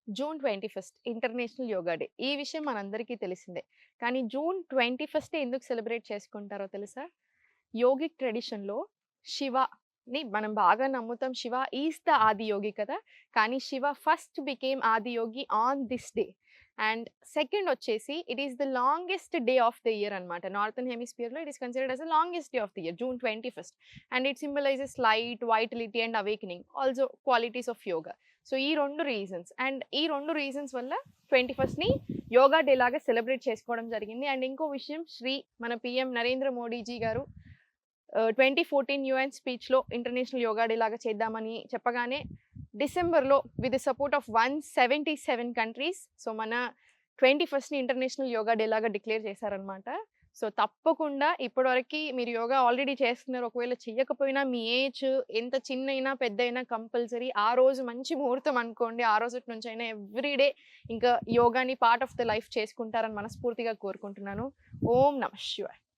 June 21 international yoga day. ఈ విషయం మనందరికీ తెలిసిందే. కానీ జూన్ 21 ఎందుకు సెలబ్రేట్ చేసుకుంటారో తెలుసా? యోగిక్ ట్రెడిషన్‌లో శివని మనం బాగా నమ్ముతాం. శివ ఈస్ ద ఆది యోగి కదా! కానీ Shiva first became Adi Yogi on this day. And second వచ్చేసి it is the longest day of the year అన్నమాట. నార్థర్న్ హెమిస్ఫియర్‌లో it is considered as the longest day of the year June 21. And it symbolises light, vitality and awakening. Also qualities of yoga. So ఈ 2 reasons. And ఈ 2 reasons వల్ల 21ని yoga day లాగా celebrate చేసుకోవడం జరిగింది. And ఇంకో విషయం మన పీఎం నరేంద్ర మోడీజీ గారు 2014 యూఎన్ స్పీచ్‌లో ఇంటర్నేషనల్ యోగా డే లాగా చేద్దామని చెప్పగానే డిసెంబర్‌లో with the support of 177 countries so మన 21ని ఇంటర్నేషనల్ యోగా డే లాగా డిక్లేర్ చేశారనమాట. సో తప్పకుండా ఇప్పటివరకి మీరు యోగా ఆల్రెడీ చేస్తున్నారు. ఒకవేళ చెయ్యకపోయినా మీ ఏజ్ ఎంత చిన్నైనా, పెద్దయినా కంపల్సరీ ఆ రోజు మంచి ముహూర్తం అనుకోండి. ఆ రోజుటి నుంచైనా ఎవ్రీడే ఇంకా యోగాని పార్ట్ ఆఫ్ ద లైఫ్ చేసుకుంటారని మనస్ఫూర్తిగా కోరుకుంటున్నాను. ఓం నమః శివాయ.